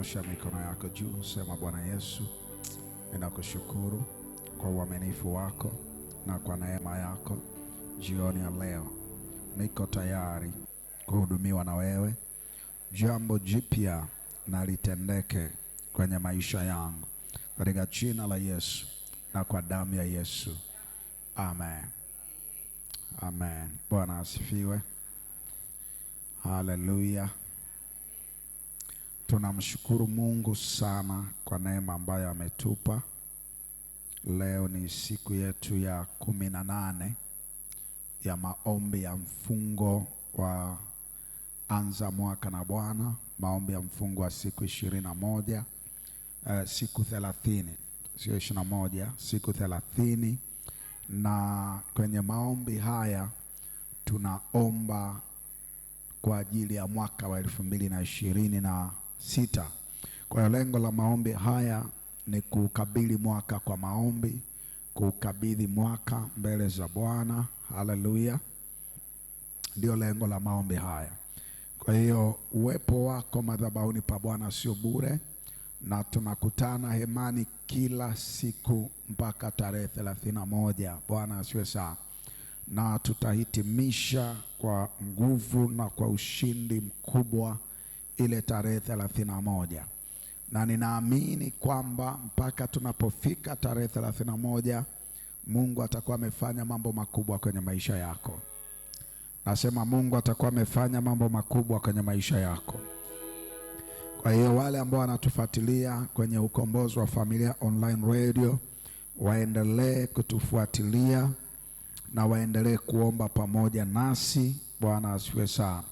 Nyosha mikono yako juu, sema Bwana Yesu, ninakushukuru kwa uaminifu wako na kwa neema yako. Jioni ya leo niko tayari kuhudumiwa na wewe. Jambo jipya na litendeke kwenye maisha yangu, katika jina la Yesu na kwa damu ya Yesu, amen. Amen. Bwana asifiwe. Haleluya. Tunamshukuru Mungu sana kwa neema ambayo ametupa. Leo ni siku yetu ya 18 ya maombi ya mfungo wa anza mwaka na Bwana, maombi ya mfungo wa siku 21, siku 30, sio 21, siku 30. Na kwenye maombi haya tunaomba kwa ajili ya mwaka wa 2026. Kwa hiyo lengo la maombi haya ni kukabili mwaka kwa maombi, kukabidhi mwaka mbele za Bwana. Haleluya. Ndio lengo la maombi haya. Kwa hiyo uwepo wako madhabahuni pa Bwana sio bure, na tunakutana hemani kila siku mpaka tarehe 31. Bwana asiwe sana. Na tutahitimisha kwa nguvu na kwa ushindi mkubwa ile tarehe 31. Na ninaamini kwamba mpaka tunapofika tarehe 31 Mungu atakuwa amefanya mambo makubwa kwenye maisha yako. Nasema Mungu atakuwa amefanya mambo makubwa kwenye maisha yako. Kwa hiyo wale ambao wanatufuatilia kwenye Ukombozi wa Familia Online Radio waendelee kutufuatilia na waendelee kuomba pamoja nasi. Bwana asifiwe sana.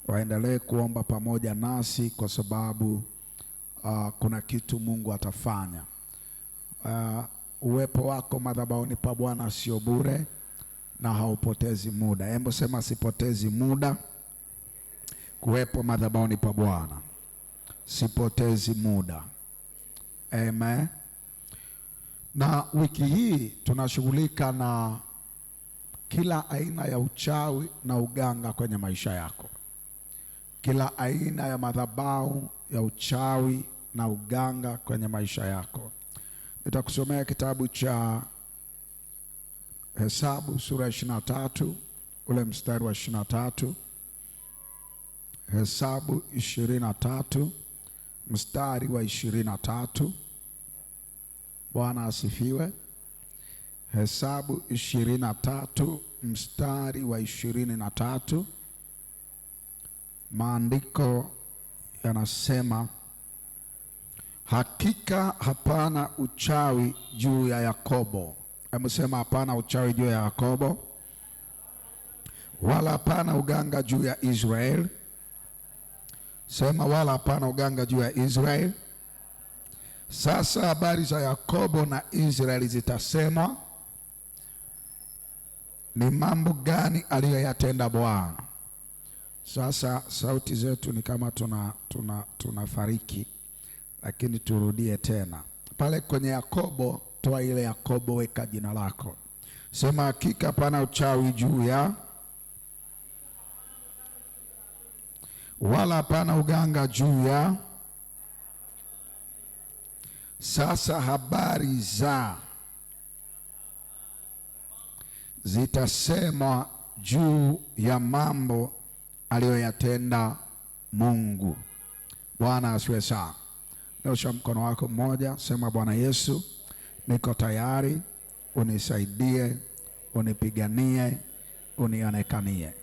Waendelee kuomba pamoja nasi kwa sababu kuna kitu Mungu atafanya. Uwepo wako madhabahuni pa Bwana sio bure na haupotezi muda. Hebu sema sipotezi muda kuwepo madhabahuni pa Bwana. Sipotezi muda. Amen. Na wiki hii tunashughulika na kila aina ya uchawi na uganga kwenye maisha yako. Kila aina ya madhabahu ya uchawi na uganga kwenye maisha yako. Nitakusomea kitabu cha Hesabu sura 23 ule mstari wa 23. Hesabu 23 mstari wa 23. Bwana asifiwe. Hesabu 23 mstari wa 23. Maandiko yanasema, hakika hapana uchawi juu ya Yakobo. Hebu sema hapana uchawi juu ya Yakobo, wala hapana uganga juu ya Israeli. Sema wala hapana uganga juu ya Israeli. Sasa habari za Yakobo na Israeli zitasemwa, ni mambo gani aliyoyatenda Bwana. Sasa sauti zetu ni kama tunafariki, lakini turudie tena. Pale kwenye Yakobo, toa ile Yakobo, weka jina lako. Sema hakika hapana uchawi juu ya, wala hapana uganga juu ya. Sasa habari za zitasemwa juu ya mambo aliyoyatenda Mungu. Bwana asiwe sana. Nyosha mkono wako mmoja, sema Bwana Yesu, niko tayari, unisaidie, unipiganie, unionekanie.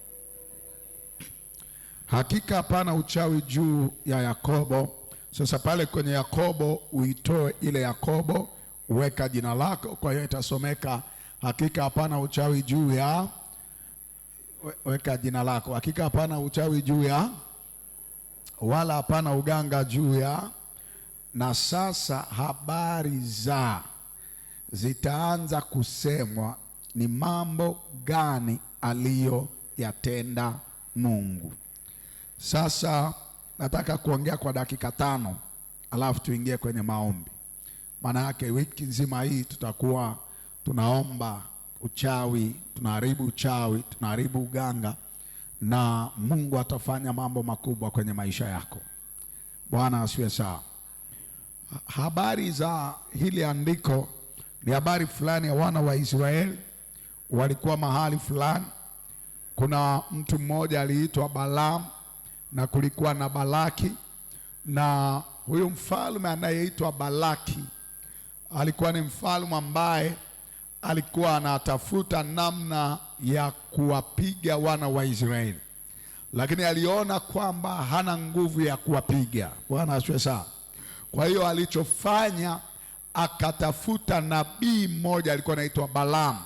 Hakika hapana uchawi juu ya Yakobo. Sasa pale kwenye Yakobo uitoe ile Yakobo, uweka jina lako. Kwa hiyo itasomeka hakika hapana uchawi juu ya, weka jina lako. Hakika hapana uchawi juu ya, wala hapana uganga juu ya. Na sasa habari za zitaanza kusemwa, ni mambo gani aliyoyatenda Mungu. Sasa nataka kuongea kwa dakika 5, alafu tuingie kwenye maombi. Maana yake wiki nzima hii tutakuwa tunaomba uchawi, tunaharibu uchawi, tunaharibu uganga, na Mungu atafanya mambo makubwa kwenye maisha yako. Bwana asifiwe sana. Habari za hili andiko ni habari fulani ya wana wa Israeli. Walikuwa mahali fulani, kuna mtu mmoja aliitwa Balaam na kulikuwa na Balaki, na huyu mfalme anayeitwa Balaki alikuwa ni mfalme ambaye alikuwa anatafuta namna ya kuwapiga wana wa Israeli, lakini aliona kwamba hana nguvu ya kuwapiga. Bwana asifiwe sana. Kwa hiyo alichofanya, akatafuta nabii mmoja alikuwa anaitwa Balaam,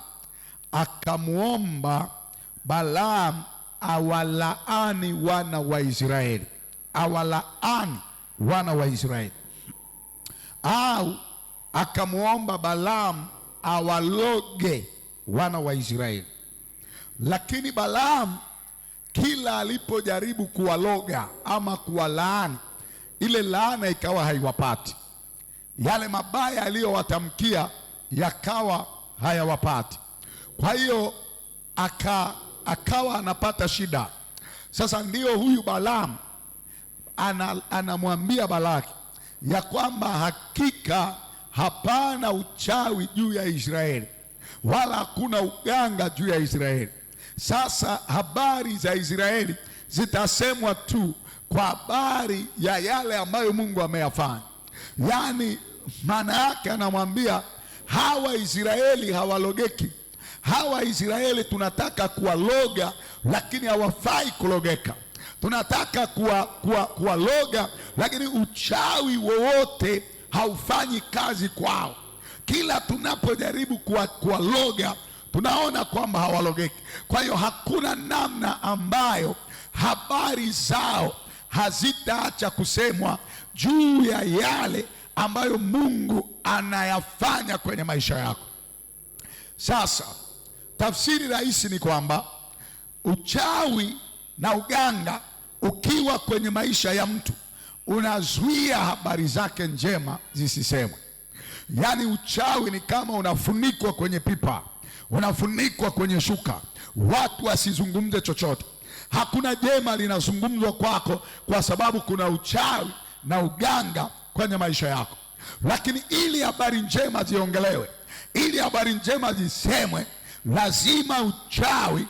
akamuomba Balaam awalaani wana wa Israeli, awalaani wana wa Israeli, au akamuomba Balaam awaloge wana wa Israeli. Lakini Balaam kila alipojaribu kuwaloga ama kuwalaani, ile laana ikawa haiwapati, yale mabaya aliyowatamkia yakawa hayawapati. Kwa hiyo akawa anapata shida. Sasa ndio huyu Balaam anamwambia Balaki ya kwamba hakika hapana uchawi juu ya Israeli, wala hakuna uganga juu ya Israeli. Sasa habari za Israeli zitasemwa tu kwa habari ya yale ambayo Mungu ameyafanya. Yaani maana yake anamwambia hawa Israeli hawalogeki. Hawa Israeli tunataka kuwaloga, lakini hawafai kulogeka. Tunataka kuwaloga, lakini uchawi wowote haufanyi kazi kwao. Kila tunapojaribu kuwaloga tunaona kwamba hawalogeki. Kwa hiyo hakuna namna ambayo habari zao hazitaacha kusemwa juu ya yale ambayo Mungu anayafanya kwenye maisha yako. Sasa tafsiri rahisi ni kwamba uchawi na uganga ukiwa kwenye maisha ya mtu unazuia habari zake njema zisisemwe. Yaani uchawi ni kama unafunikwa kwenye pipa, unafunikwa kwenye shuka, watu wasizungumze chochote. Hakuna jema linazungumzwa kwako kwa sababu kuna uchawi na uganga kwenye maisha yako. Lakini ili habari njema ziongelewe, ili habari njema zisemwe, lazima uchawi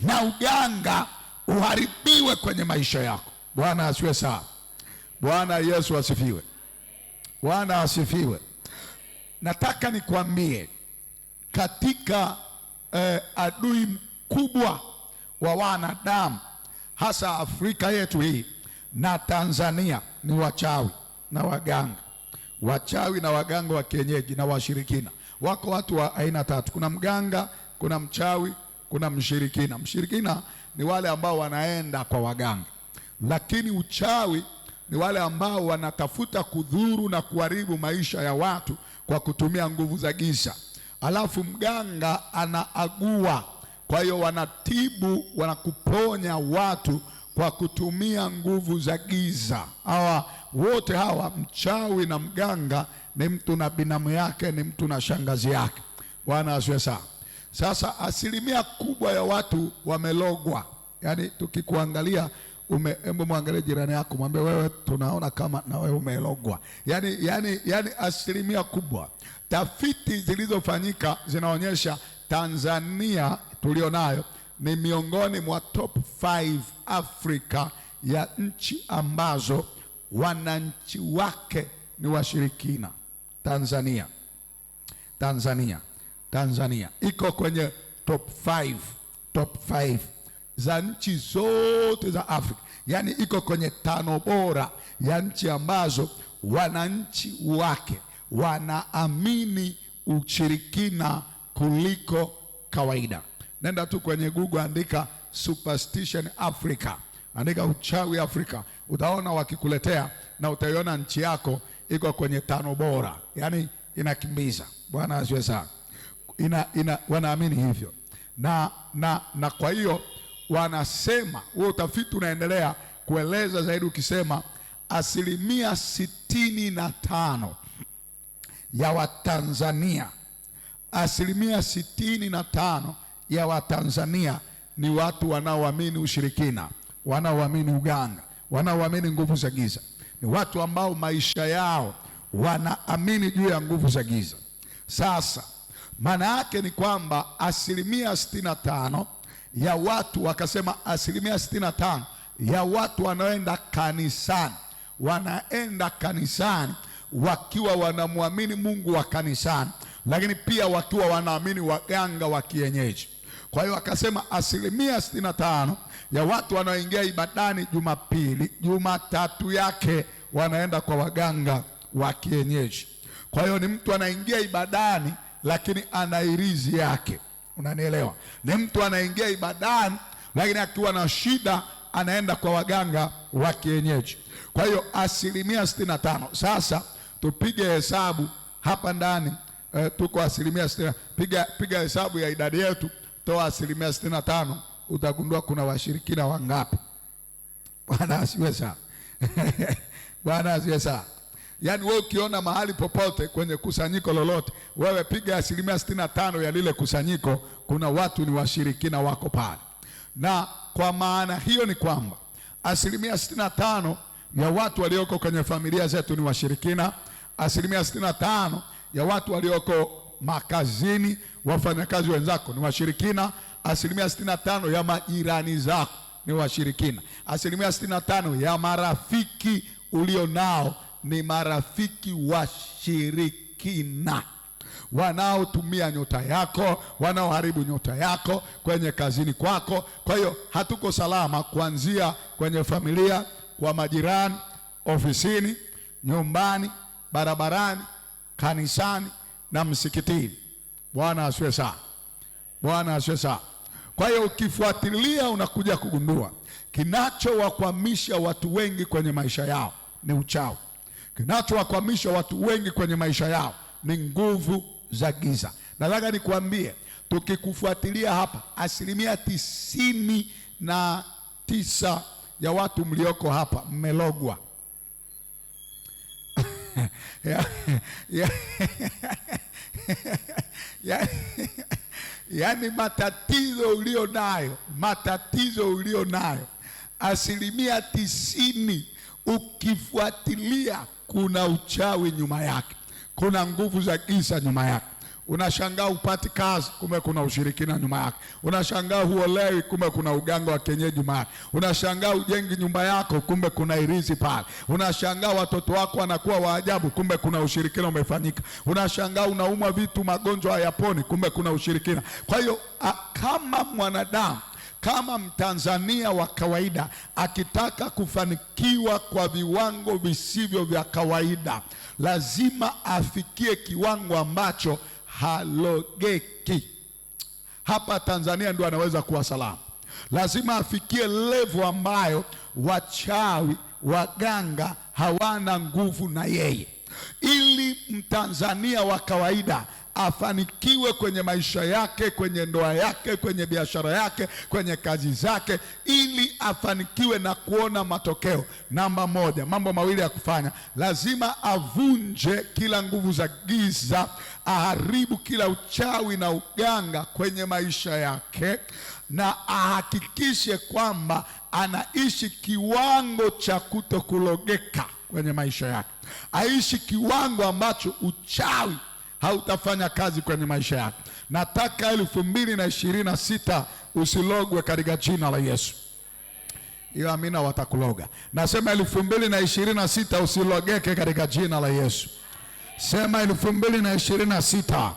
na uganga uharibiwe kwenye maisha yako. Bwana asifiwe sana. Bwana Yesu asifiwe. Bwana asifiwe. Nataka nikwambie katika adui mkubwa wa wanadamu hasa Afrika yetu hii na Tanzania ni wachawi na waganga. Wachawi na waganga wa kienyeji na washirikina. Wako watu wa aina tatu. Kuna mganga, kuna mchawi, kuna mshirikina. Mshirikina ni wale ambao wanaenda kwa waganga, lakini uchawi ni wale ambao wanatafuta kudhuru na kuharibu maisha ya watu kwa kutumia nguvu za giza. Alafu mganga anaagua, kwa hiyo wanatibu, wanakuponya watu kwa kutumia nguvu za giza. Wote hawa, mchawi na mganga, ni mtu na binamu yake, ni mtu na shangazi yake. Bwana asifiwe sana. Sasa asilimia kubwa ya watu wamelogwa. Yaani tukikuangalia, hebu muangalie jirani yako, mwambie wewe, tunaona kama na wewe umelogwa. Yaani asilimia kubwa. Tafiti zilizofanyika zinaonyesha Tanzania tulionayo ni miongoni mwa top 5 Afrika ya nchi ambazo wananchi wake ni washirikina. Tanzania iko kwenye top 5 za nchi zote za Afrika. Yaani iko kwenye 5 bora ya nchi ambazo wananchi wake wanaamini ushirikina kuliko kawaida. Nenda tu kwenye Google, andika superstition Africa, andika uchawi Afrika, utaona wakikuletea, na utaiona nchi yako iko kwenye 5 bora. Yaani inakimbiza. Bwana asifiwe sana. Wanaamini hivyo na kwa hiyo wanasema, huo utafiti unaendelea kueleza zaidi ukisema 65% ya Watanzania, 65% ya Watanzania ni watu wanaoamini ushirikina, wanaoamini uganga, wanaoamini nguvu za giza. Ni ni watu ambao maisha yao wanaamini juu ya nguvu za giza. Sasa maana yake ni kwamba 65% ya watu, wakasema 65% ya watu wanaenda kanisani wakiwa wanamwamini Mungu wa kanisani, lakini pia wakiwa wanaamini waganga wa kienyeji. Kwa hiyo akasema 65% ya watu wanaoingia ibadani Jumapili, Jumatatu yake wanaenda kwa waganga wa kienyeji. Kwa hiyo ni mtu anaingia ibadani lakini ana irizi yake, unanielewa? Ni mtu anaingia ibadani lakini akiwa na shida anaenda kwa waganga wa kienyeji. Kwa hiyo 65%. Sasa tupige hesabu hapa ndani, tuko 60%. Piga hesabu ya idadi yetu, toa 65%, utagundua kuna washirikina wangapi. Bwana asiwe sana. Bwana asiwe sana. Yaani wewe ukiona mahali popote kwenye kusanyiko lolote, wewe piga 65% ya lile kusanyiko, kuna watu ni washirikina wako pale. Na kwa maana hiyo ni kwamba 65% ya watu walioko kwenye familia zetu ni washirikina. 65% ya watu walioko makazini, wafanyakazi wenzako ni washirikina. 65% ya majirani zako ni washirikina. 65% ya marafiki ulionao ni marafiki washirikina, wanaotumia nyota yako, wanaoharibu nyota yako kwenye kazini kwako. Kwa hiyo hatuko salama, kuanzia kwenye familia, kwa majirani, ofisini, nyumbani, barabarani, kanisani na msikitini. Bwana asiwe sana. Bwana asiwe sana. Kwa hiyo ukifuatilia unakuja kugundua kinachowakwamisha watu wengi kwenye maisha yao ni uchawi. Kinachowakwamisha watu wengi kwenye maisha yao ni nguvu za giza. Nataka nikwambie, tukikufuatilia hapa, 99% ya watu mlioko hapa mmelogwa. Yaani matatizo ulio nayo 90% ukifuatilia kuna uchawi nyuma yake, kuna nguvu za giza nyuma yake. Unashangaa upati kazi, kumbe kuna ushirikina nyuma yake. Unashangaa huolewi, kumbe kuna uganga wa kienyeji nyuma yake. Unashangaa ujengi nyumba yako, kumbe kuna irizi pale. Unashangaa watoto wako wanakuwa wa ajabu, kumbe kuna ushirikina umefanyika. Unashangaa unaumwa vitu, magonjwa hayaponi, kumbe kuna ushirikina. Kwa hiyo kama mwanadamu, kama Mtanzania wa kawaida akitaka kufanikiwa kwa viwango visivyo vya kawaida, lazima afikie kiwango ambacho halogeki. Hapa Tanzania ndio anaweza kuwa salama. Lazima afikie level ambayo wachawi, waganga hawana nguvu na yeye. Ili Mtanzania wa kawaida afanikiwe kwenye maisha yake, kwenye ndoa yake, kwenye biashara yake, kwenye kazi zake, ili afanikiwe na kuona matokeo, namba moja, mambo mawili ya kufanya. Lazima avunje kila nguvu za giza, aharibu kila uchawi na uganga kwenye maisha yake, na ahakikishe kwamba anaishi kiwango cha kutokulogeka kwenye maisha yake. Aishi kiwango ambacho uchawi hautafanya kazi kwenye maisha yake. Nataka 2026 usilogwe katika jina la Yesu. Hiyo amina, watakuloga. Nasema 2026 usilogeke katika jina la Yesu. Sema 2026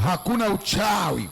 hakuna uchawi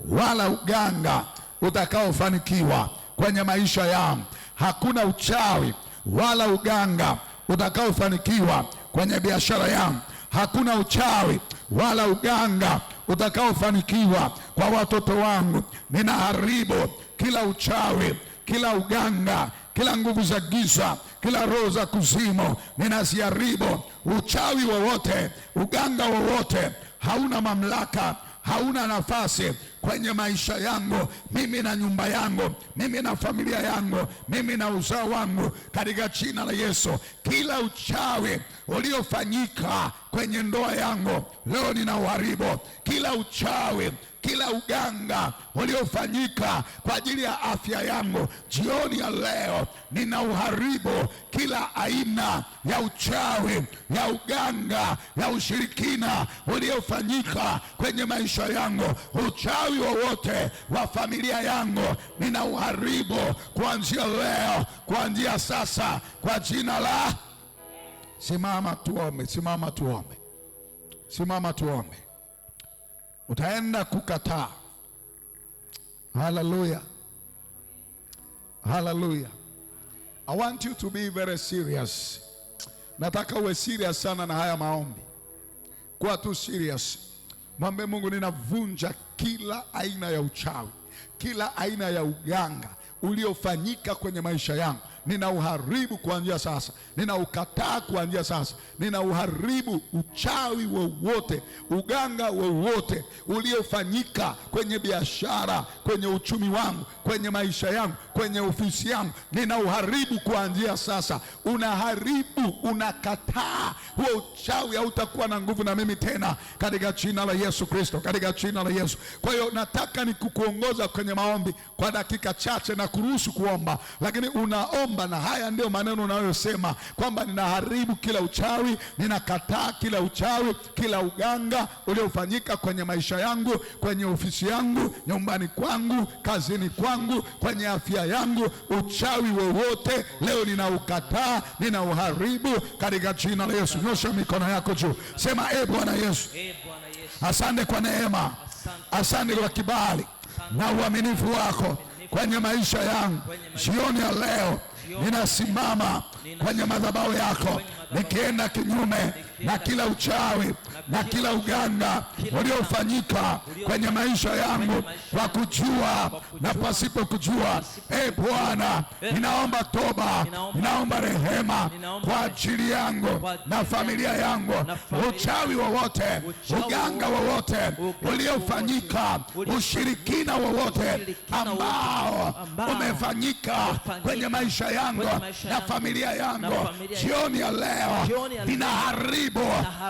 wala uganga utakaofanikiwa kwenye maisha yangu. Hakuna uchawi wala uganga utakaofanikiwa kwenye biashara yangu. Hakuna uchawi wala uganga utakaofanikiwa kwa watoto wangu. Ninaharibu kila uchawi, kila uganga, kila nguvu za giza, kila roho za kuzimu, ninaziharibu. Uchawi wowote, uganga wowote hauna mamlaka, hauna nafasi kwenye maisha yangu, mimi na nyumba yangu, mimi na familia yangu, mimi na uzao wangu, katika jina la Yesu. Kila uchawi uliofanyika kwenye ndoa yangu leo ninauharibu. Kila uchawi, kila uganga uliofanyika kwa ajili ya afya yangu, jioni ya leo ninauharibu kila aina ya uchawi, ya uganga, ya ushirikina uliofanyika kwenye maisha yangu. Uchawi wowote wa familia yangu ninauharibu kuanzia leo, kuanzia sasa, kwa jina la... Simama tuombe, simama tuombe, simama tuombe. Utaenda kukataa. Hallelujah, hallelujah. I want you to be very serious. Nataka uwe serious sana na haya maombi. Kuwa tu serious. Mwambie Mungu, ninavunja kila aina ya uchawi, kila aina ya uganga uliofanyika kwenye maisha yangu. Ninauharibu kuanzia sasa, ninaukataa kuanzia sasa. Ninauharibu uchawi wowote, uganga wowote uliofanyika kwenye biashara, kwenye uchumi wangu, kwenye maisha yangu, kwenye ofisi yangu. Ninauharibu kuanzia sasa. Unaharibu, unakataa. Huo uchawi hautakuwa na nguvu na mimi tena, katika jina la Yesu Kristo, katika jina la Yesu. Kwa hiyo nataka nikukuongoza kwenye maombi kwa dakika chache na kuruhusu kuomba, lakini unaomba na haya ndio maneno unayosema kwamba ninaharibu kila uchawi, ninakataa kila uchawi, kila uganga uliofanyika kwenye maisha yangu, kwenye ofisi yangu, nyumbani kwangu, kazini kwangu, kwenye afya yangu. Uchawi wowote leo ninaukataa, ninauharibu katika jina la Yesu. Nyosha mikono yako juu, sema Bwana Yesu, asante kwa neema, asante kwa kibali na uaminifu wako kwenye maisha yangu. Jioni ya leo ninasimama kwenye madhabahu yako, nikienda kinyume na kila uchawi na kila uganga uliofanyika kwenye maisha yangu, kwa kujua na pasipo kujua. Bwana, ninaomba toba, ninaomba rehema kwa ajili yangu na familia yangu. Uchawi wowote, uganga wowote uliofanyika, ushirikina wowote ambao umefanyika kwenye maisha yangu na familia yangu, jioni ya leo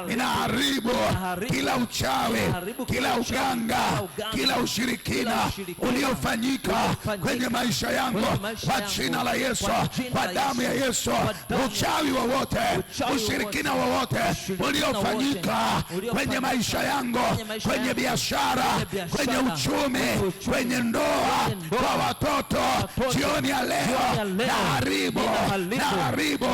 ninaharibu kila uchawi, kila uganga, kila ushirikina uliofanyika kwenye maisha yangu, kwa jina la Yesu, kwa damu ya Yesu. Uchawi wowote, ushirikina wowote uliofanyika kwenye maisha yangu, kwenye biashara, kwenye uchumi, kwenye ndoa, kwa watoto, jioni ya leo naharibu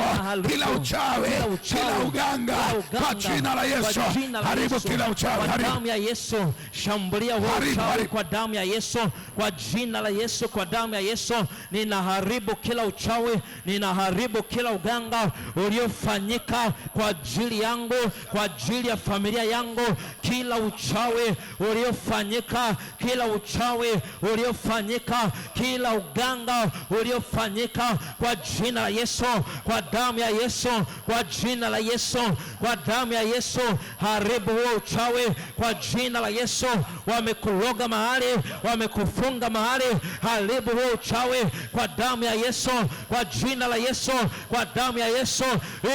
kila uchawi, kila uganga, kwa jina la Yesu. Haribu kila uchawi, kwa damu ya Yesu. Shambulia huo uchawi kwa damu ya Yesu, kwa jina la Yesu, kwa damu ya Yesu. Ninaharibu kila uchawi, ninaharibu kila uganga uliofanyika kwa ajili yangu, kwa ajili ya familia yangu. Kila uchawi uliofanyika, kila uchawi uliofanyika, kila uganga uliofanyika, kwa jina la Yesu, kwa damu ya Yesu, kwa jina la Yesu, kwa damu ya Yesu. Haribu huo uchawi kwa jina la Yesu. Wamekuloga mahali, wamekufunga mahali, haribu huo uchawi kwa damu ya Yesu, kwa jina la Yesu, kwa damu ya Yesu.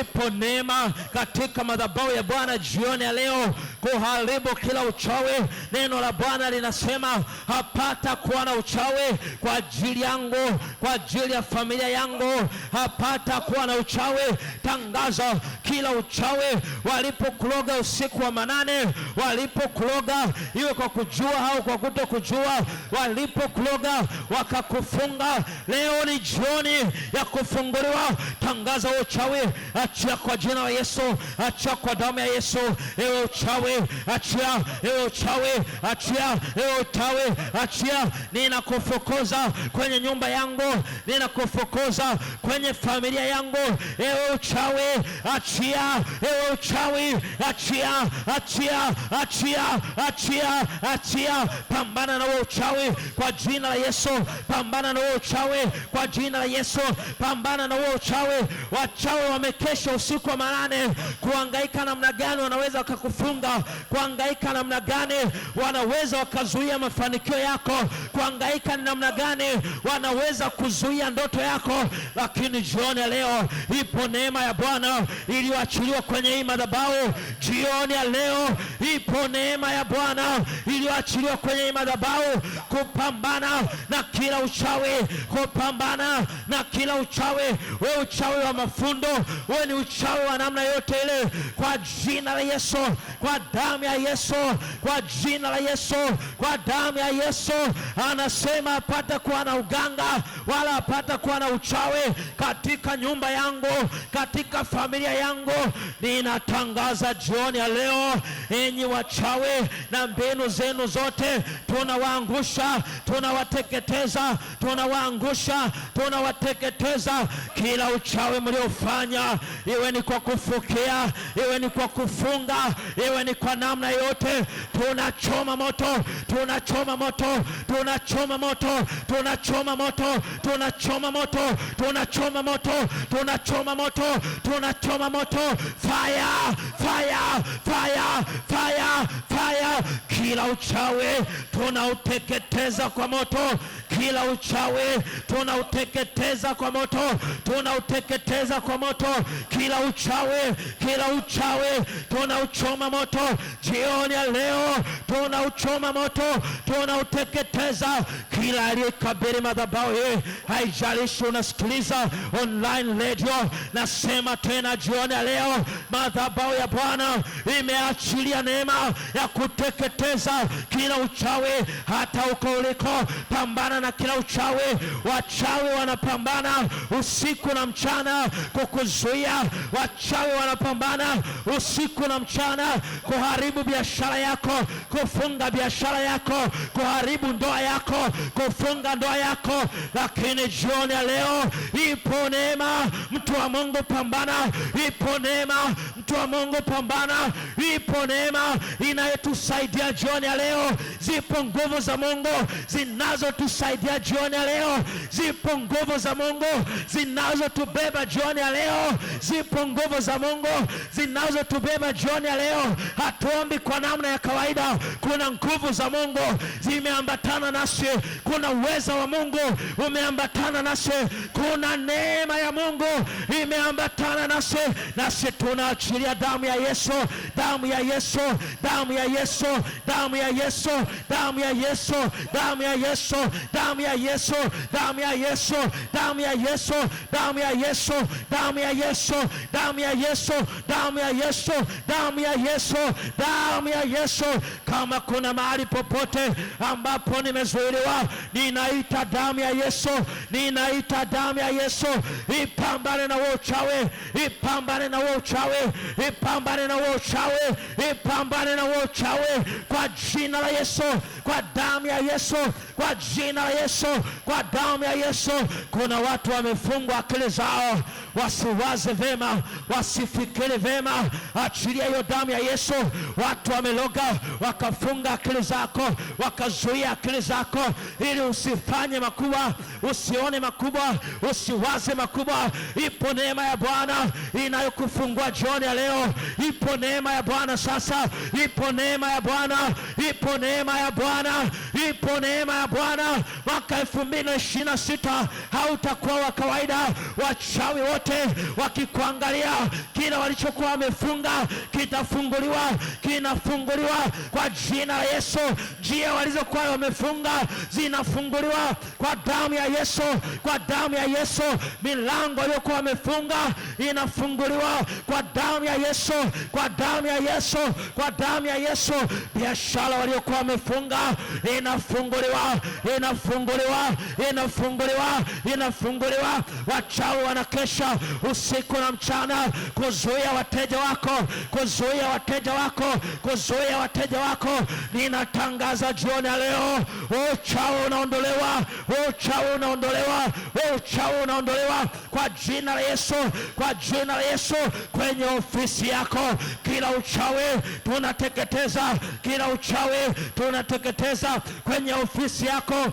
Ipo neema katika madhabahu ya Bwana jioni ya leo kuharibu kila uchawi. Neno la Bwana linasema hapata kuwa na uchawi kwa ajili yangu, kwa ajili ya familia yangu, hapata kuwa na uchawi. Tangaza kila uchawi walipokuloga usiku wa manane, walipokuloga iwe kwa kujua au kwa kutokujua, walipokuloga wakakufunga, leo ni jioni ya kufunguliwa. Tangaza uchawi, achia kwa jina la Yesu, achia kwa damu ya Yesu. Ewe uchawi, achia. Ewe uchawi, achia. Ewe uchawi, achia. Ninakufukuza kwenye nyumba yangu, ninakufukuza kwenye familia yangu. Ewe uchawi, achia. Ewe uchawi, achia, achia, achia, achia, achia. Pambana na wewe uchawi kwa jina la Yesu. Pambana na wewe uchawi kwa jina la Yesu. Pambana na wewe uchawi. Wachawi wamekesha usiku wa manane kuhangaika namna gani wanaweza wakakufunga, kuhangaika namna gani wanaweza wakazuia mafanikio yako, kuhangaika namna gani wanaweza kuzuia ndoto yako, lakini jioni ya leo ipo neema ya Bwana iliyoachiliwa kwenye hii madhabahu. Jioni ya leo ipo neema ya Bwana iliyoachiliwa kwenye hii madhabahu kupambana na kila uchawi, kupambana na kila uchawi. Wewe uchawi wa mafundo, wewe ni uchawi wa namna yote ile, kwa jina la Yesu, kwa damu ya Yesu, kwa jina la Yesu, kwa damu ya Yesu. Anasema hapata kuwa na uganga wala hapata kuwa na uchawi katika nyumba yangu, katika familia yangu. Ninatangaza jioni ya leo, enyi wachawi na mbinu zenu zote, tunawaangusha, tunawateketeza, tunawaangusha, tunawateketeza. Kila uchawi mliofanya, iwe ni kwa kufukia, iwe ni kwa kufunga, iwe ni kwa namna yote, tunachoma moto, tunachoma moto, tunachoma moto, tunachoma moto, tunachoma moto, tunachoma moto, tunachoma moto, tunachoma moto. Fire, fire, fire, fire, fire. Kila uchawi tunauteketeza kwa moto, kila uchawi tunauteketeza kwa moto, tunauteketeza kwa moto. Kila uchawi, kila uchawi tunauchoma moto. Jioni ya leo tunauchoma moto, tunauteketeza. Kila aliyekabiri madhabahu hii, haijalishi unasikiliza online radio, nasema tena jioni ya leo, madhabahu ya Bwana imeachilia neema ya kuteketeza kila uchawi. Hata uko uliko, pambana na kila uchawi. Wachawi wanapambana usiku na mchana kukuzuia, wachawi wanapambana usiku na mchana kuharibu biashara yako, kufunga biashara yako, kuharibu ndoa yako, kufunga ndoa yako. Lakini jioni ya leo ipo neema, mtu wa Mungu pambana. Ipo neema, mtu wa Mungu pambana. Ipo neema inayotusaidia jioni ya leo. Zipo nguvu za Mungu zinazotusaidia jioni ya leo. Zipo nguvu za Mungu zinazotubeba jioni ya leo. Zipo nguvu za Mungu zinazotubeba jioni ya leo. Hatuombi kwa namna ya kawaida. Kuna nguvu za Mungu zimeambatana nasi. Kuna uweza wa Mungu umeambatana nasi. Kuna neema ya Mungu imeambatana nasi. Nasi tunaachilia damu ya Yesu, damu ya Yesu, damu ya Yesu, damu ya Yesu, damu ya Yesu, damu ya Yesu, damu ya Yesu, damu ya Yesu, damu ya Yesu, damu ya Yesu, damu ya Yesu, damu ya Yesu, damu ya Yesu, damu ya Yesu, damu ya Yesu. Kama kuna mahali popote ambapo nimezuiliwa, ninaita damu ya Yesu, ninaita damu ya Yesu. Ipambane na huo uchawi, ipambane na huo uchawi, ipambane na huo uchawi, ipambane na huo uchawi kwa jina la Yesu, kwa damu ya Yesu, kwa jina la Yesu, kwa damu ya Yesu. Kuna watu wamefungwa akili zao, wasiwaze vema, wasifikiri vema. Achilia hiyo damu ya Yesu. Watu wameloga, wakafunga akili zako, wakazuia akili zako ili usifanye makubwa, usione makubwa, usiwaze makubwa. Ipo neema ya Bwana inayokufungua jioni ya leo. Ipo neema ya Bwana sasa. Ipo neema ya Bwana, ipo neema ya Bwana, ipo neema ya Bwana. Mwaka 2026 hautakuwa wa kawaida. Wachawi wote wakikuangalia, kila walichokuwa wamefunga kitafunguliwa, kinafunguliwa kwa jina la Yesu. Njia walizokuwa wamefunga zinafunguliwa kwa damu ya Yesu, kwa damu ya Yesu. Milango iliyokuwa wamefunga inafunguliwa kwa damu ya Yesu, kwa damu ya Yesu, kwa damu ya Yesu. Biashara waliokuwa wamefunga inafunguliwa, inafunguliwa, inafunguliwa, inafunguliwa. Wachawi wanakesha usiku na mchana kuzuia wateja wako, kuzuia wateja wako, kuzuia wateja wako. Ninatangaza jioni ya leo, uchawi unaondolewa, uchawi unaondolewa, uchawi unaondolewa kwa jina la Yesu, kwa jina la Yesu. Kwenye ofisi yako kila uchawi tunateketeza, kila uchawi tunateketeza kwenye ofisi yako.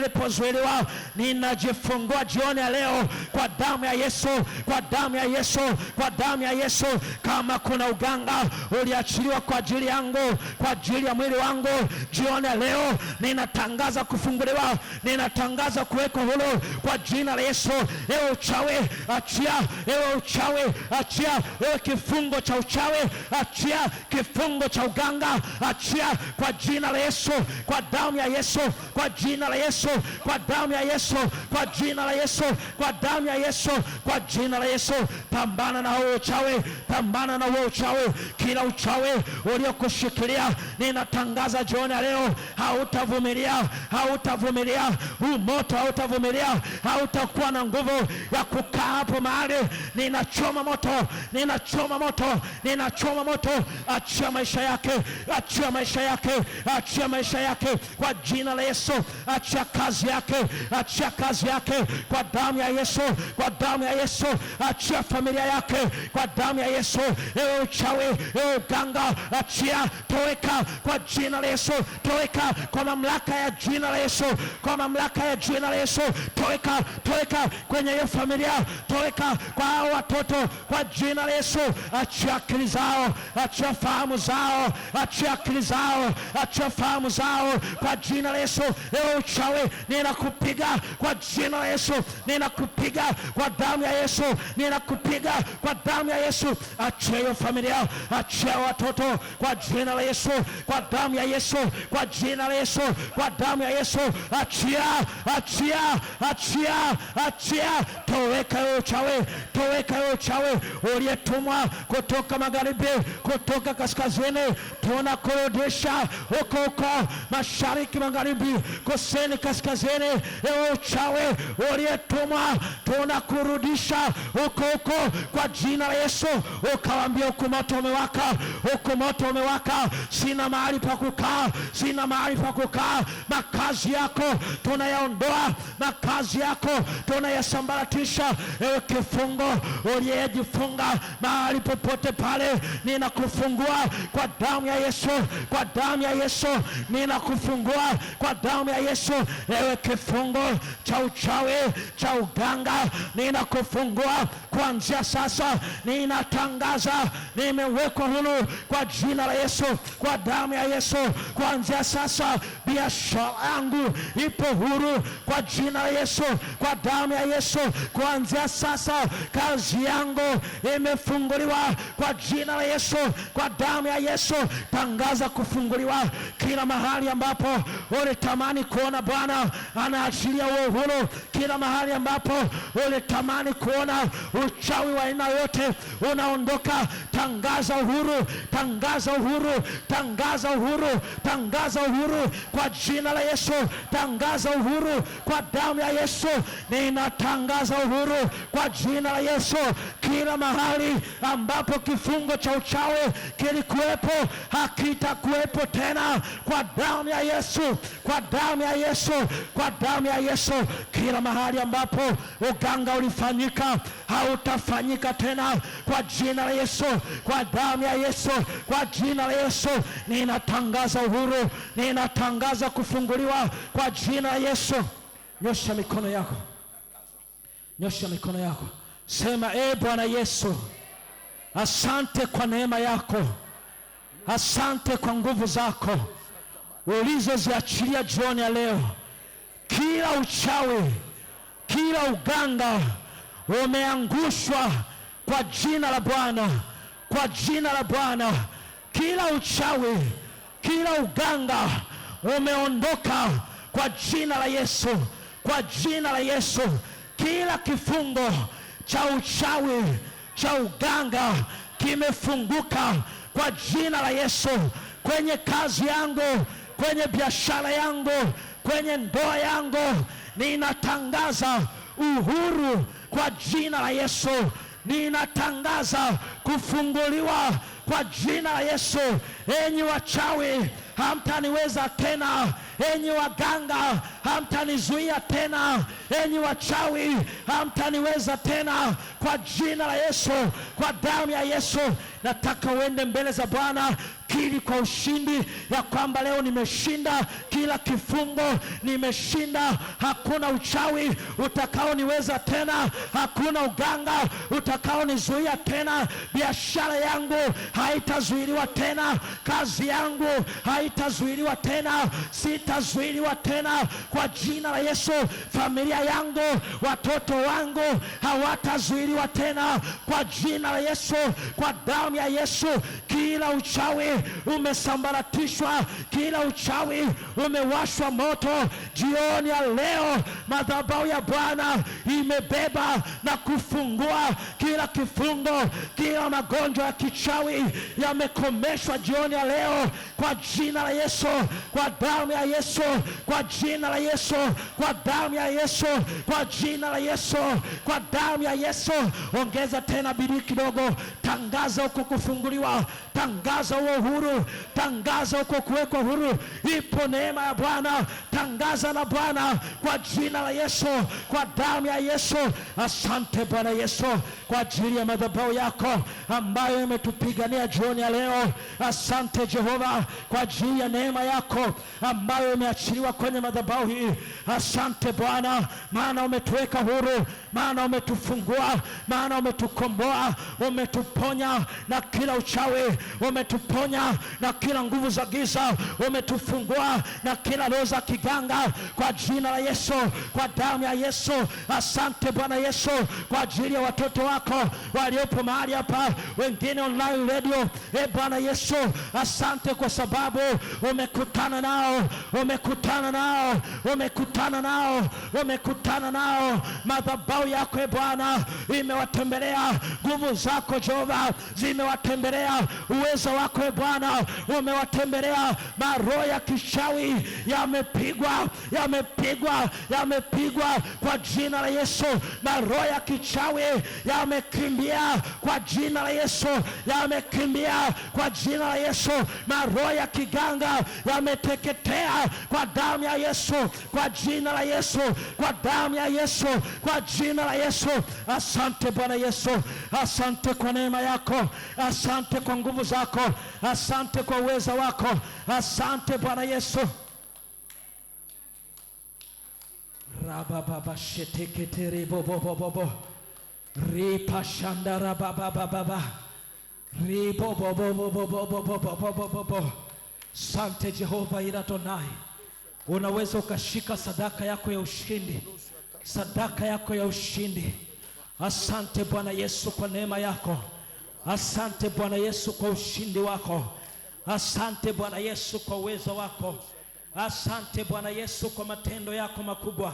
lilipozuiliwa, ninajifungua jioni ya leo kwa damu ya Yesu, kwa damu ya Yesu, kwa damu ya Yesu. Kama kuna uganga uliachiliwa kwa ajili yangu, kwa ajili ya mwili wangu, jioni ya leo ninatangaza kufunguliwa, ninatangaza kuwekwa huru kwa jina la Yesu. Ewe uchawi achia, ewe uchawi achia, ewe kifungo cha uchawi achia, kifungo cha uganga achia kwa jina la Yesu, kwa damu ya Yesu, kwa jina la Yesu, kwa damu ya Yesu, kwa jina la Yesu, kwa damu ya Yesu, kwa jina la Yesu. Pambana na huo uchawi, pambana na huo uchawi. Kila uchawi uliokushikilia ninatangaza jioni ya leo hautavumilia, hautavumilia huu moto, hautavumilia, hautakuwa na nguvu ya kukaa hapo mahali. Ninachoma moto, ninachoma moto, ninachoma moto. Achia maisha yake, achia maisha yake, achia maisha yake kwa jina la Yesu. Achia kazi yake, achia kazi yake kwa damu ya Yesu, kwa damu ya Yesu. Achia familia yake kwa damu ya Yesu. Ewe uchawi, ewe uganga, achia, toweka kwa jina la Yesu, toweka kwa mamlaka ya jina la Yesu, kwa mamlaka ya jina la Yesu. Toweka, toweka kwenye hiyo familia, toweka kwa hao watoto kwa jina la Yesu. Achia akili zao, achia fahamu zao, achia akili zao, achia fahamu zao kwa jina la Yesu. Ewe uchawi, ninakupiga kwa jina la Yesu, ninakupiga kwa damu ya Yesu, ninakupiga kwa damu ya Yesu. Achia hiyo familia, achia watoto kwa jina la Yesu, kwa damu ya Yesu, kwa jina la Yesu, kwa damu ya Yesu. Achia, achia, achia, achia. Toweka hiyo uchawi, toweka hiyo uchawi uliyetumwa kutoka magharibi, kutoka kaskazini. Tunakurudisha huko huko mashariki, magharibi, kusini, kaskazini. Ewe uchawi uliyetumwa, tunakurudisha huko huko kwa jina la Yesu. Ukawaambia huku moto umewaka, huku moto umewaka, sina mahali pa kukaa, sina mahali pa kukaa. Makazi yako tunayaondoa, makazi yako tunayasambaratisha. Ewe kifungo uliyejifunga mahali popote pale, ninakufungua kwa damu ya Yesu, kwa damu ya Yesu, ninakufungua kwa damu ya Yesu. Ewe kifungo cha uchawi, cha uganga, ninakufungua kuanzia sasa. Ninatangaza nimewekwa huru kwa jina la Yesu, kwa damu ya Yesu. Kuanzia sasa biashara yangu ipo huru kwa jina la Yesu, kwa damu ya Yesu. Kuanzia sasa kazi yangu imefunguliwa kwa jina la Yesu, kwa damu ya Yesu. Tangaza kufunguliwa kila mahali ambapo ulitamani kuona Bwana anaachilia huo uhuru, kila mahali ambapo ulitamani kuona uchawi wa aina yote unaondoka. Tangaza uhuru, tangaza uhuru, tangaza uhuru, tangaza uhuru kwa jina la Yesu. Tangaza uhuru kwa damu ya Yesu. Ninatangaza uhuru kwa jina la Yesu. Kila mahali ambapo kifungo cha uchawi kilikuwepo hakitakuwepo tena kwa damu ya Yesu, kwa damu ya Yesu, kwa damu ya Yesu. Kila mahali ambapo uganga ulifanyika hautafanyika tena kwa jina la Yesu, kwa damu ya Yesu, kwa jina la Yesu. Ninatangaza uhuru, ninatangaza kufunguliwa kwa jina la Yesu. Nyosha mikono yako, nyosha mikono yako, sema Bwana Yesu, asante kwa neema yako, asante kwa nguvu zako ulizoziachilia jioni ya leo. Kila uchawi, kila uganga umeangushwa kwa jina la Bwana, kwa jina la Bwana. Kila uchawi, kila uganga umeondoka kwa jina la Yesu, kwa jina la Yesu. Kila kifungo cha uchawi, cha uganga kimefunguka kwa jina la Yesu. Kwenye kazi yangu, kwenye biashara yangu, kwenye ndoa yangu, ninatangaza uhuru kwa jina la Yesu. Ninatangaza kufunguliwa kwa jina la Yesu. Enyi wachawi, hamtaniweza tena. Enyi waganga, hamtanizuia tena. Enyi wachawi, hamtaniweza tena kwa jina la Yesu, kwa damu ya Yesu. Nataka uende mbele za Bwana. kiri kwa ushindi ya kwamba leo nimeshinda kila kifungo, nimeshinda. Hakuna uchawi utakaoniweza tena, hakuna uganga utakaonizuia tena. Biashara yangu haitazuiliwa tena, kazi yangu haitazuiliwa tena, sitazuiliwa tena kwa jina la Yesu. Familia yangu, watoto wangu hawatazuiliwa tena kwa jina la Yesu, kwa damu ya Yesu. Kila uchawi umesambaratishwa, kila uchawi umewashwa moto. Jioni ya leo madhabahu ya Bwana imebeba na kufungua kila kifungo, kila magonjwa ya kichawi yamekomeshwa jioni ya leo kwa jina la Yesu, kwa damu ya Yesu, kwa jina la Yesu, kwa damu ya Yesu, kwa jina la Yesu, kwa damu ya Yesu. Ongeza tena bidii kidogo, tangaza huko kufunguliwa, tangaza huo uhuru, tangaza huko kuwekwa huru. Ipo neema ya Bwana, tangaza na Bwana kwa jina la Yesu, kwa damu ya Yesu. Asante Bwana Yesu kwa ajili ya madhabahu yako ambayo imetupigania jioni ya leo. Asante Jehova kwa ajili ya neema yako ambayo imeachiliwa kwenye madhabahu hii. Asante Bwana, maana umetuweka huru, maana umetufungua, maana umetukomboa, umetuponya na kila uchawi, umetuponya na kila nguvu za giza, umetufungua na kila roho za kiganga kwa jina la Yesu, kwa damu ya Yesu. Asante Bwana Yesu kwa ajili ya watoto wako waliopo mahali hapa, wengine online radio. Bwana Yesu, asante kwa sababu umekutana nao, umekutana nao, umekutana nao, umekutana nao. Madhabahu yako Bwana imewatembelea, nguvu zako Jehova zimewatembelea, uwezo wako Bwana umewatembelea. Maroho ya kishawi yamepigwa, yamepigwa, yamepigwa kwa jina la Yesu. Maroho ya kichawi yamekimbia kwa jina la Yesu, yamekimbia kwa jina la Yesu. Maroho ya kiganga yameteketea kwa damu ya Yesu, kwa jina la Yesu, kwa damu ya Yesu, kwa jina la Yesu. Asante Bwana Yesu, asante kwa neema yako, asante kwa nguvu zako, asante kwa uweza wako. Asante Bwana Yesu. Rababa sheteketeri bobo bobo ripa shandara baba baba ribo bobo bobo bobo. Sante Jehova Iradonai, unaweza ukashika sadaka yako ya ushindi, sadaka yako ya ushindi. Asante Bwana Yesu kwa neema yako, asante Bwana Yesu kwa ushindi wako, asante Bwana Yesu kwa uwezo wako, asante Bwana Yesu kwa matendo yako makubwa,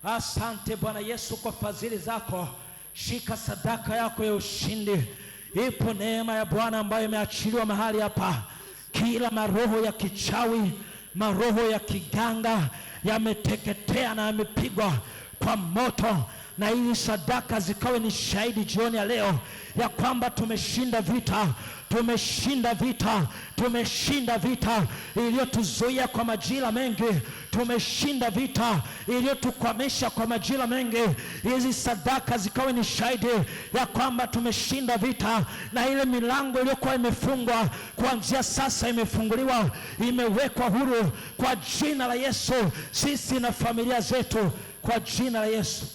asante Bwana Yesu kwa fadhili zako. Shika sadaka yako ya ushindi. Ipo neema ya Bwana ambayo imeachiliwa mahali hapa. Kila maroho ya kichawi, maroho ya kiganga yameteketea na yamepigwa kwa moto, na hii sadaka zikawe ni shahidi jioni ya leo ya kwamba tumeshinda vita, tumeshinda vita, tumeshinda vita iliyotuzuia kwa majira mengi, tumeshinda vita iliyotukwamisha kwa majira mengi. Hizi sadaka zikawe ni shahidi ya kwamba tumeshinda vita, na ile milango iliyokuwa imefungwa kuanzia sasa imefunguliwa, imewekwa huru kwa jina la Yesu, sisi na familia zetu, kwa jina la Yesu.